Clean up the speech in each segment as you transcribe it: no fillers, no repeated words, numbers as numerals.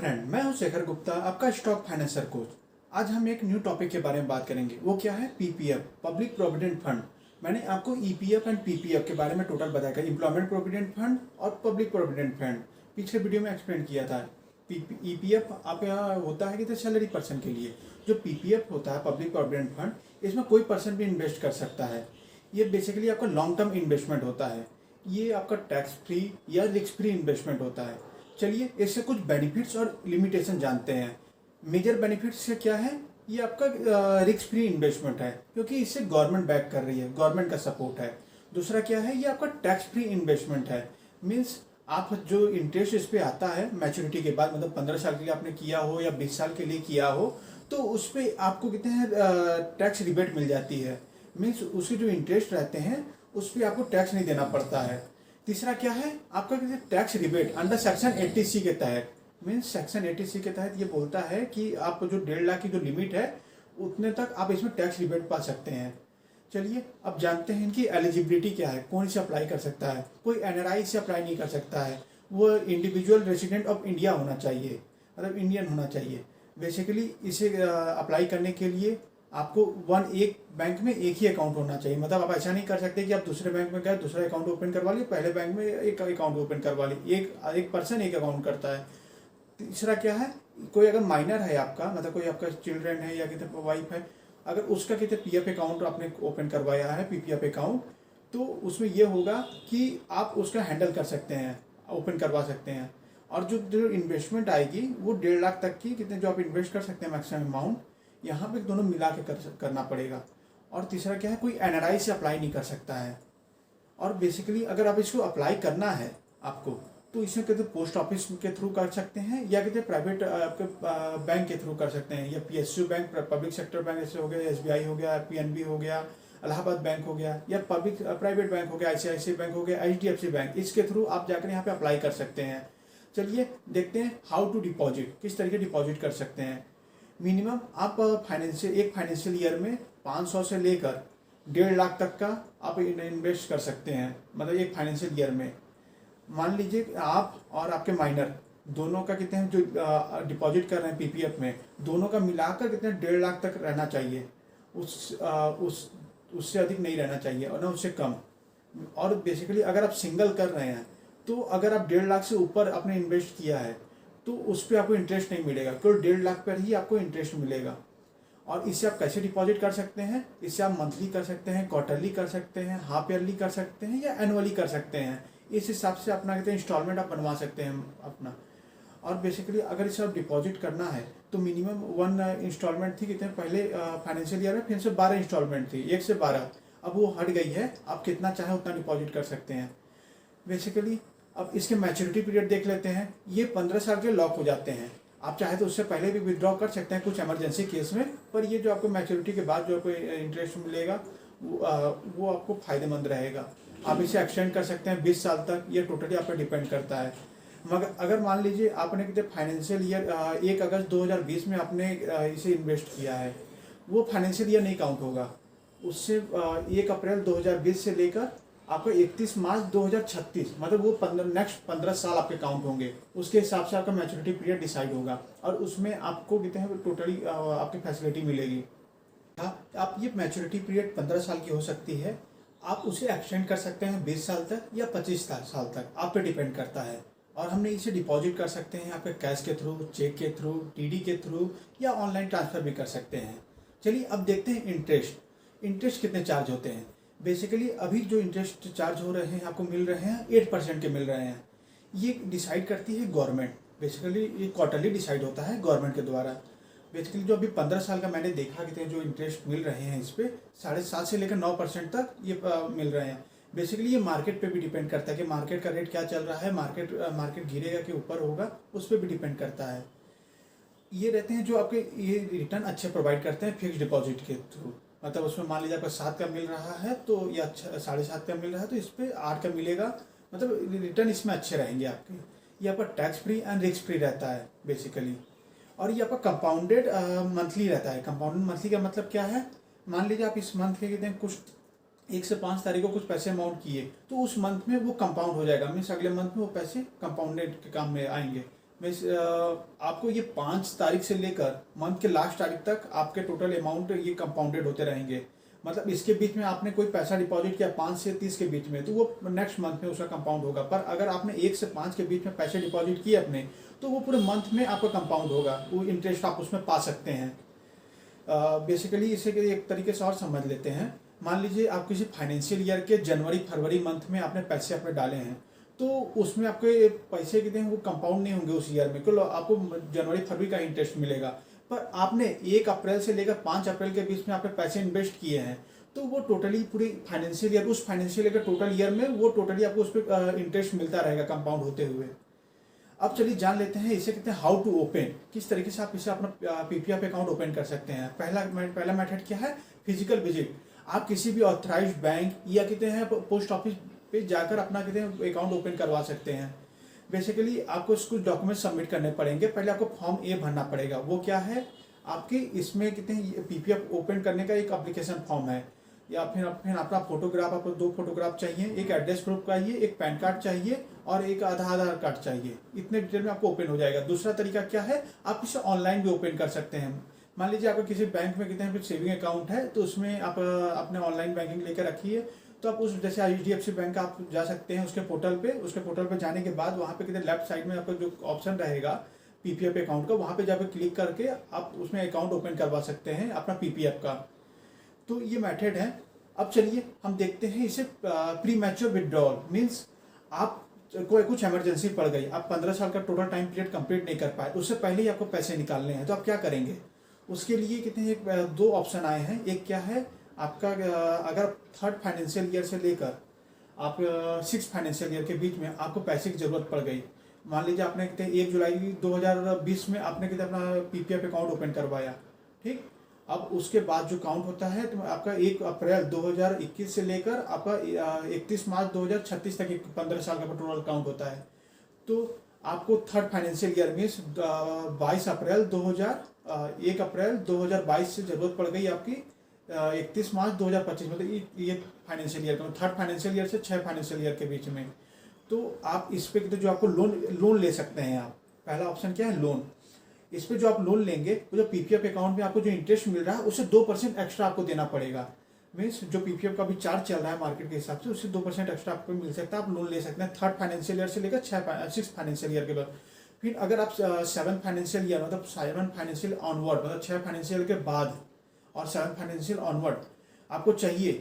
Friend, मैं हूं शेखर गुप्ता, आपका स्टॉक फाइनेंसर कोच। आज हम एक न्यू टॉपिक के बारे में बात करेंगे। वो क्या है? PPF, public provident fund. मैंने आपको ईपीएफ एंड पीपीएफ के बारे में टोटल बताया था, एम्प्लॉयमेंट प्रोविडेंट फंड और पब्लिक प्रोविडेंट फंड। पिछले वीडियो में एक्सप्लेन किया था। ईपीएफ आप यहाँ होता है कि सैलरी पर्सन के लिए। जो पीपीएफ होता है, पब्लिक प्रोविडेंट फंड, इसमें कोई पर्सन भी इन्वेस्ट कर सकता है। ये बेसिकली आपका लॉन्ग टर्म इन्वेस्टमेंट होता है। ये आपका टैक्स फ्री या रिस्क फ्री इन्वेस्टमेंट होता है। चलिए इससे कुछ बेनिफिट्स और लिमिटेशन जानते हैं। मेजर बेनिफिट्स से क्या है? ये आपका रिस्क फ्री इन्वेस्टमेंट है, क्योंकि इससे गवर्नमेंट बैक कर रही है, गवर्नमेंट का सपोर्ट है। दूसरा क्या है? ये आपका टैक्स फ्री इन्वेस्टमेंट है। मीन्स आप जो इंटरेस्ट इस पे आता है मैच्योरिटी के बाद, मतलब 15 साल के लिए आपने किया हो या 20 साल के लिए किया हो, तो उस पर आपको कितने हैं टैक्स रिबेट मिल जाती है। मीन्स उसके जो इंटरेस्ट रहते हैं उस पर आपको टैक्स नहीं देना पड़ता है। तीसरा क्या है? आपका tax rebate under section 80C के तहत। मीन्स सेक्शन 80C के तहत ये बोलता है कि आप जो 1.5 लाख की जो लिमिट है उतने तक आप इसमें टैक्स रिबेट पा सकते हैं। चलिए अब जानते हैं इनकी एलिजिबिलिटी क्या है, कौन इसे अप्लाई कर सकता है। कोई एनआरआई से अप्लाई नहीं कर सकता है। वो इंडिविजुअल रेसिडेंट ऑफ इंडिया होना चाहिए, मतलब इंडियन होना चाहिए। बेसिकली इसे अप्लाई करने के लिए आपको एक बैंक में एक ही अकाउंट होना चाहिए। मतलब आप ऐसा नहीं कर सकते कि आप दूसरे बैंक में गए, दूसरा अकाउंट ओपन करवा लिए, पहले बैंक में एक अकाउंट ओपन करवा लिए। एक पर्सन एक अकाउंट करता है। तीसरा क्या है? कोई अगर माइनर है आपका, मतलब कोई आपका चिल्ड्रन है या कितने वाइफ है, अगर उसका कितने पीएफ अकाउंट आपने ओपन करवाया है, पीपीएफ अकाउंट, तो उसमें यह होगा कि आप उसका हैंडल कर सकते हैं, ओपन करवा सकते हैं। और जो इन्वेस्टमेंट आएगी वो 1.5 लाख तक की कितने जो आप इन्वेस्ट कर सकते हैं मैक्सिमम अमाउंट, यहाँ पे दोनों मिला के करना पड़ेगा। और तीसरा क्या है? कोई एनआरआई से अप्लाई नहीं कर सकता है। और बेसिकली अगर आप इसको अप्लाई करना है आपको, तो इसमें कहते पोस्ट ऑफिस के थ्रू कर सकते हैं या कहते प्राइवेट आपके बैंक के थ्रू कर सकते हैं, या PSU bank, public sector bank ऐसे हो गया, एसबीआई हो गया, पीएनबी हो गया, इलाहाबाद बैंक हो गया, या पब्लिक प्राइवेट बैंक हो गया, आईसीआईसीआई बैंक हो गया, एचडीएफसी बैंक, इसके थ्रू आप जाकर यहाँ पे अप्लाई कर सकते हैं। चलिए देखते हैं हाउ टू डिपॉजिट, किस तरीके डिपॉजिट कर सकते हैं। मिनिमम आप एक फाइनेंशियल ईयर में 500 से लेकर 1.5 लाख तक का आप इन्वेस्ट कर सकते हैं। मतलब एक फाइनेंशियल ईयर में मान लीजिए आप और आपके माइनर दोनों का कितने हैं जो डिपॉजिट कर रहे हैं पीपीएफ में, दोनों का मिलाकर कितने 1.5 लाख तक रहना चाहिए। उससे अधिक नहीं रहना चाहिए और ना उससे कम। और बेसिकली अगर आप सिंगल कर रहे हैं तो अगर आप 1.5 लाख से ऊपर आपने इन्वेस्ट किया है तो उस पर आपको इंटरेस्ट नहीं मिलेगा, केवल 1.5 लाख पर ही आपको इंटरेस्ट मिलेगा। और इससे आप कैसे डिपॉजिट कर सकते हैं? इससे आप मंथली कर सकते हैं, क्वार्टरली कर सकते हैं, हाफ ईयरली कर सकते हैं या एनुअली कर सकते हैं। इस हिसाब से अपना कहते हैं इंस्टॉलमेंट आप बनवा सकते हैं अपना। और बेसिकली अगर इसे आप डिपॉजिट करना है तो मिनिमम 1 इंस्टॉलमेंट थी कितने पहले फाइनेंशियल ईयर में, फिर से 12 इंस्टॉलमेंट थी, 1 से 12। अब वो हट गई है, आप कितना चाहे उतना डिपॉजिट कर सकते हैं बेसिकली। अब इसके मैच्योरिटी पीरियड देख लेते हैं। ये 15 साल के लॉक हो जाते हैं। आप चाहे तो उससे पहले भी विड्रॉ कर सकते हैं कुछ इमरजेंसी केस में, पर ये जो आपको मैच्योरिटी के बाद जो आपको इंटरेस्ट मिलेगा वो आपको फायदेमंद रहेगा। आप इसे एक्सटेंड कर सकते हैं 20 साल तक, ये टोटली आप पर डिपेंड करता है। मगर अगर मान लीजिए आपने कितने फाइनेंशियल ईयर 1 अगस्त 2020 में आपने इसे इन्वेस्ट किया है, वो फाइनेंशियल ईयर नहीं काउंट होगा। उससे 1 अप्रैल 2020 से लेकर आपका 31 मार्च 2036, मतलब वो नेक्स्ट 15 साल आपके काउंट होंगे। उसके हिसाब से आपका मैच्योरिटी पीरियड डिसाइड होगा और उसमें आपको कितने टोटली आपकी फैसिलिटी मिलेगी। हाँ, आप ये मैच्योरिटी पीरियड 15 साल की हो सकती है। आप उसे एक्सटेंड कर सकते हैं 20 साल तक या 25 साल तक, आप पे डिपेंड करता है। और हमने इसे डिपॉजिट कर सकते हैं आपके कैश के थ्रू, चेक के थ्रू, टीडी के थ्रू या ऑनलाइन ट्रांसफ़र भी कर सकते हैं। चलिए अब देखते हैं इंटरेस्ट कितने चार्ज होते हैं। बेसिकली अभी जो इंटरेस्ट चार्ज हो रहे हैं आपको मिल रहे हैं 8% के मिल रहे हैं। ये डिसाइड करती है गवर्नमेंट। बेसिकली ये क्वार्टरली डिसाइड होता है गवर्नमेंट के द्वारा। बेसिकली जो अभी 15 साल का मैंने देखा कि जो इंटरेस्ट मिल रहे हैं इस पर 7.5 से लेकर 9% तक ये मिल रहे हैं। बेसिकली ये मार्केट पे भी डिपेंड करता है कि मार्केट का रेट क्या चल रहा है, मार्केट गिरेगा कि ऊपर होगा, उस पर भी डिपेंड करता है। ये रहते हैं जो आपके ये रिटर्न अच्छे प्रोवाइड करते हैं फिक्स डिपॉजिट के थ्रू। मतलब उसमें मान लीजिए आपका 7 का मिल रहा है तो या 7.5 का मिल रहा है तो इस पर 8 का मिलेगा। मतलब रिटर्न इसमें अच्छे रहेंगे आपके। ये आपका tax free and risk free रहता है बेसिकली। और ये आपका कंपाउंडेड मंथली रहता है। कंपाउंडेड मंथली का मतलब क्या है? मान लीजिए आप इस मंथ के कितने कुछ 1 से 5 तारीख को कुछ पैसे अमाउंट किए तो उस मंथ में वो कंपाउंड हो जाएगा। मीन्स अगले मंथ में वो पैसे कंपाउंडेड के काम में आएंगे। आपको ये 5 तारीख से लेकर मंथ के लास्ट तारीख तक आपके टोटल अमाउंट ये कंपाउंडेड होते रहेंगे। मतलब इसके बीच में आपने कोई पैसा डिपॉजिट किया 5 से 30 के बीच में, तो वो नेक्स्ट मंथ में उसका कंपाउंड होगा। पर अगर आपने 1 से 5 के बीच में पैसे डिपॉजिट किए अपने, तो वो पूरे मंथ में आपका कंपाउंड होगा, वो इंटरेस्ट आप उसमें पा सकते हैं। बेसिकली इसे एक तरीके से और समझ लेते हैं। मान लीजिए आप किसी फाइनेंशियल ईयर के जनवरी फरवरी मंथ में आपने पैसे अपने डाले हैं, तो उसमें आपके पैसे कितने हैं वो कंपाउंड नहीं होंगे उस ईयर में, क्योंकि आपको जनवरी फरवरी का इंटरेस्ट मिलेगा। पर आपने 1 अप्रैल से लेकर 5 अप्रैल के बीच में आपने पैसे इन्वेस्ट किए हैं, तो वो टोटली पूरी फाइनेंशियल ईयर, उस फाइनेंशियल ईयर के टोटल ईयर में वो टोटली आपको उस पर इंटरेस्ट मिलता रहेगा कंपाउंड होते हुए। अब चलिए जान लेते हैं इसे कहते हैं हाउ टू ओपन, किस तरीके से आप इसे अपना पीपीएफ अकाउंट ओपन कर सकते हैं। पहला मेथड क्या है, फिजिकल विजिट। आप किसी भी ऑथराइज्ड बैंक या कहते हैं पोस्ट ऑफिस पे जाकर अपना कहते हैं अकाउंट ओपन करवा सकते हैं। बेसिकली आपको कुछ डॉक्यूमेंट सबमिट करने पड़ेंगे। पहले आपको फॉर्म ए भरना पड़ेगा। वो क्या है, आपकी इसमें कहते हैं पीपीएफ ओपन करने का एक एप्लीकेशन फॉर्म है, या फिर अपना फोटोग्राफ, आपको 2 फोटोग्राफ चाहिए, एक एड्रेस प्रूफ चाहिए, एक पैन कार्ड चाहिए और एक आधार कार्ड चाहिए। इतने डिटेल में आपको ओपन हो जाएगा। दूसरा तरीका क्या है, आप इसे ऑनलाइन भी ओपन कर सकते हैं। मान लीजिए आपका किसी बैंक में कितने सेविंग अकाउंट है, तो उसमें आप अपने ऑनलाइन बैंकिंग लेकर रखिए। तो आप उस जैसे एचडीएफसी बैंक आप जा सकते हैं उसके पोर्टल पे जाने के बाद वहाँ पे कितने लेफ्ट साइड में आपका जो ऑप्शन रहेगा पीपीएफ अकाउंट का, वहाँ पे जाकर क्लिक करके आप उसमें अकाउंट ओपन करवा सकते हैं अपना पीपीएफ का। तो ये मेथड है। अब चलिए हम देखते हैं इसे प्री मैच्योर विड्रॉल मीन्स आप कोई कुछ इमरजेंसी पड़ गई, आप 15 साल का टोटल टाइम पीरियड कंप्लीट नहीं कर पाए, उससे पहले ही आपको पैसे निकालने हैं, तो आप क्या करेंगे। उसके लिए कितने 2 ऑप्शन आए हैं। एक क्या है, आपका अगर 3rd फाइनेंशियल ईयर से लेकर आप 6th फाइनेंशियल ईयर के बीच में आपको पैसे की जरूरत पड़ गई। मान लीजिए आपने कितने 1 जुलाई 2020 में आपने कितने अपना पीपीएफ अकाउंट ओपन करवाया, ठीक। अब उसके बाद जो काउंट होता है तो आपका 1 अप्रैल 2021 से लेकर आपका 31 मार्च 2036 तक 15 साल का टोटल काउंट होता है। तो आपको 3rd फाइनेंशियल ईयर में 1 अप्रैल 2022 से जरूरत पड़ गई आपकी 31 मार्च 2025, मतलब ये फाइनेंशियल ईयर का 3rd फाइनेंशियल ईयर से 6 फाइनेंशियल ईयर के बीच में। तो आप इस पे जो आपको लोन ले सकते हैं आप। पहला ऑप्शन क्या है, लोन। इस पे जो आप लोन लेंगे वो जो पीपीएफ अकाउंट में आपको जो इंटरेस्ट मिल रहा है उससे 2% एक्स्ट्रा आपको देना पड़ेगा। मीन्स जो पीपीएफ का भी चार्ज चल रहा है मार्केट के हिसाब से, उससे 2% एक्स्ट्रा आपको मिल सकता है। आप लोन ले सकते हैं 3rd फाइनेंशियल ईयर से लेकर 6 फाइनेंशियल ईयर के बाद। फिर अगर आप 7 फाइनेंशियल ईयर मतलब 7 फाइनेंशियल ऑनवर्ड, मतलब 6 फाइनेंशियल के बाद और 7 फाइनेंशियल ऑनवर्ड आपको चाहिए,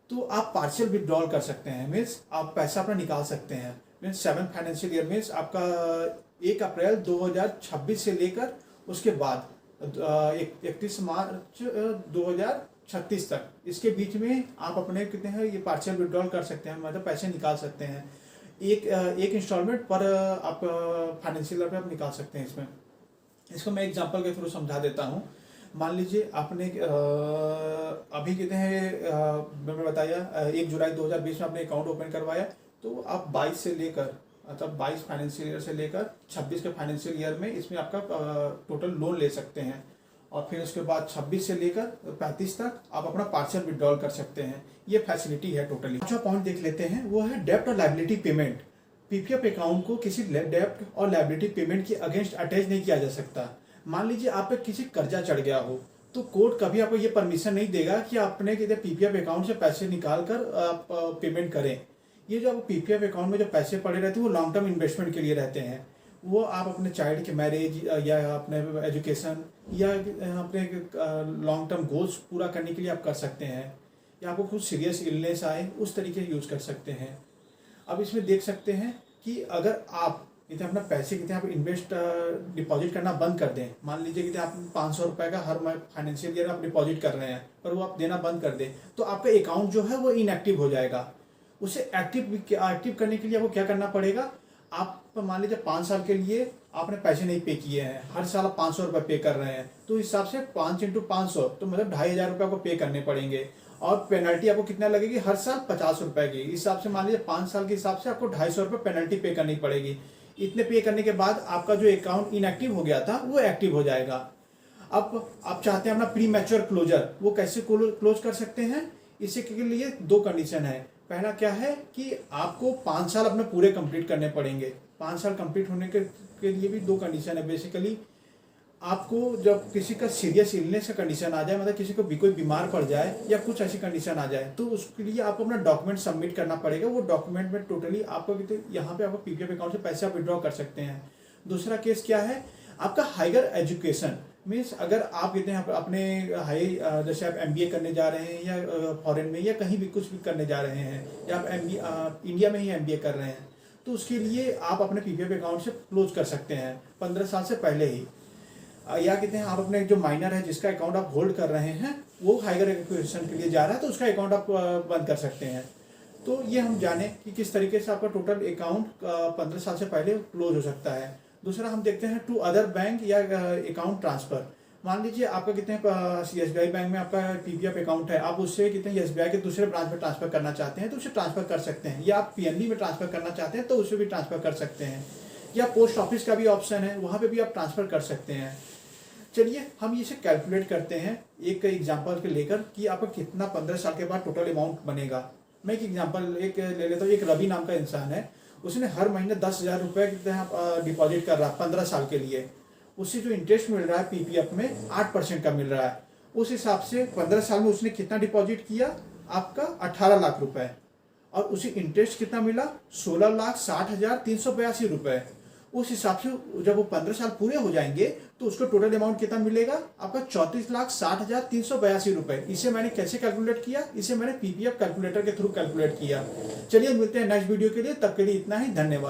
तो आप पार्शियल विड्रॉल कर सकते हैं। मीन्स आप पैसा अपना निकाल सकते हैं। मीन्स 7 फाइनेंशियल ईयर मीन्स आपका 1 अप्रैल 2026 से लेकर उसके बाद 31 मार्च 2036 तक, इसके बीच में आप अपने कितने हैं ये पार्शियल विड्रॉल कर सकते हैं, मतलब पैसे निकाल सकते हैं। एक इंस्टॉलमेंट पर आप फाइनेंशियल ईयर पे आप निकाल सकते हैं। इसको मैं एग्जांपल के थ्रू समझा देता हूँ। मान लीजिए आपने अभी कितने हैं मैंने बताया 1 जुलाई 2020 में आपने अकाउंट ओपन करवाया, तो आप 22 से लेकर मतलब 22 फाइनेंशियल ईयर से लेकर 26 के फाइनेंशियल ईयर में इसमें आपका टोटल लोन ले सकते हैं। और फिर उसके बाद 26 से लेकर 35 तक आप अपना पार्शियल विड्रॉल कर सकते हैं। ये फैसिलिटी है टोटली। अच्छा पॉइंट देख लेते हैं, वो है डेप्ट और लायबिलिटी पेमेंट। पीपीएफ अकाउंट को किसी डेप्ट और लायबिलिटी पेमेंट के अगेंस्ट अटैच नहीं किया जा सकता। मान लीजिए आप पे किसी कर्जा चढ़ गया हो, तो कोर्ट कभी आपको ये परमिशन नहीं देगा कि आपने किसी पीपीएफ अकाउंट से पैसे निकाल कर आप पेमेंट करें। ये जो पीपीएफ अकाउंट में जो पैसे पड़े रहते हैं वो लॉन्ग टर्म इन्वेस्टमेंट के लिए रहते हैं। वो आप अपने चाइल्ड के मैरिज या अपने एजुकेशन या अपने लॉन्ग टर्म गोल्स पूरा करने के लिए आप कर सकते हैं, या आपको कुछ सीरियस इलनेस आए उस तरीके से यूज़ कर सकते हैं। अब इसमें देख सकते हैं कि अगर आप कितने अपना पैसे कितने आप इन्वेस्ट डिपॉजिट करना बंद कर दें, मान लीजिए कि आप 500 रुपये का हर फाइनेंशियल ईयर आप डिपॉजिट कर रहे हैं, पर वो आप देना बंद कर दें, तो आपका अकाउंट जो है वो इनएक्टिव हो जाएगा। उसे एक्टिव करने के लिए आपको क्या करना पड़ेगा, आप मान लीजिए 5 साल के लिए आपने पैसे नहीं पे किए हैं, हर साल आप 500 रुपये पे कर रहे हैं, तो इस हिसाब से 5 × 500 तो मतलब 2500 रुपये आपको पे करने पड़ेंगे। और पेनल्टी आपको कितना लगेगी, हर साल 50 रुपये की। इस हिसाब से मान लीजिए 5 साल के हिसाब से आपको 250 रुपये पेनल्टी पे करनी पड़ेगी। इतने पे करने के बाद आपका जो अकाउंट इनएक्टिव हो गया था वो एक्टिव हो जाएगा। अब आप चाहते हैं अपना प्री मैच्योर क्लोजर, वो कैसे क्लोज कर सकते हैं, इसी के लिए 2 कंडीशन है। पहला क्या है कि आपको 5 साल अपने पूरे कंप्लीट करने पड़ेंगे। 5 साल कंप्लीट होने के के लिए भी दो कंडीशन है बेसिकली। आपको जब किसी का सीरियस इलनेस का कंडीशन आ जाए, मतलब किसी को भी कोई बीमार पड़ जाए या कुछ ऐसी कंडीशन आ जाए, तो उसके लिए आपको अपना डॉक्यूमेंट सबमिट करना पड़ेगा। वो डॉक्यूमेंट में टोटली आपको यहाँ पे आपको पीपीएफ अकाउंट से पैसे आप विड्रॉ कर सकते हैं। दूसरा केस क्या है, आपका हायर एजुकेशन मीन्स अगर आप कहते हैं अपने हाई जैसे आप एमबीए करने जा रहे हैं या फॉरेन में या कहीं भी कुछ भी करने जा रहे हैं, या आप एमबीए इंडिया में ही एमबीए कर रहे हैं, तो उसके लिए आप अपने पीपीएफ अकाउंट से क्लोज कर सकते हैं 15 साल से पहले ही। या कहते हैं आप अपने जो माइनर है जिसका अकाउंट आप होल्ड कर रहे हैं वो हायर एजुकेशन के लिए जा रहा है, तो उसका अकाउंट आप बंद कर सकते हैं। तो ये हम जाने कि किस तरीके से आपका टोटल अकाउंट 15 साल से पहले क्लोज हो सकता है। दूसरा हम देखते हैं टू अदर बैंक या अकाउंट ट्रांसफर। मान लीजिए आपका कितने एसबीआई बैंक में आपका पीपीएफ अकाउंट है, आप उससे कितने एसबीआई के दूसरे ब्रांच में ट्रांसफर करना चाहते हैं तो उसे ट्रांसफर कर सकते हैं, या आप पीएनबी में ट्रांसफर करना चाहते हैं तो उसे भी ट्रांसफर कर सकते हैं, या पोस्ट ऑफिस का भी ऑप्शन है वहाँ पे भी आप ट्रांसफर कर सकते हैं। चलिए हम इसे कैलकुलेट करते हैं एक एग्जांपल के लेकर कि आपका कितना 15 साल के बाद टोटल अमाउंट बनेगा। मैं एक एग्जांपल एक ले लेता हूँ। एक रवि नाम का इंसान है, उसने हर महीने 10,000 रुपये डिपॉजिट कर रहा है 15 साल के लिए। उससे जो इंटरेस्ट मिल रहा है पीपीएफ में 8% का मिल रहा है। उस हिसाब से 15 साल में उसने कितना डिपॉजिट किया, आपका 18 लाख रुपए, और उसे इंटरेस्ट कितना मिला 16,60,382 रुपए। उस हिसाब से जब वो 15 साल पूरे हो जाएंगे तो उसको टोटल अमाउंट कितना मिलेगा, आपका 34,60,382 रुपए। इसे मैंने कैसे कैलकुलेट किया, इसे मैंने पीपीएफ कैलकुलेटर के थ्रू कैलकुलेट किया। चलिए मिलते हैं नेक्स्ट वीडियो के लिए, तब के लिए इतना ही, धन्यवाद।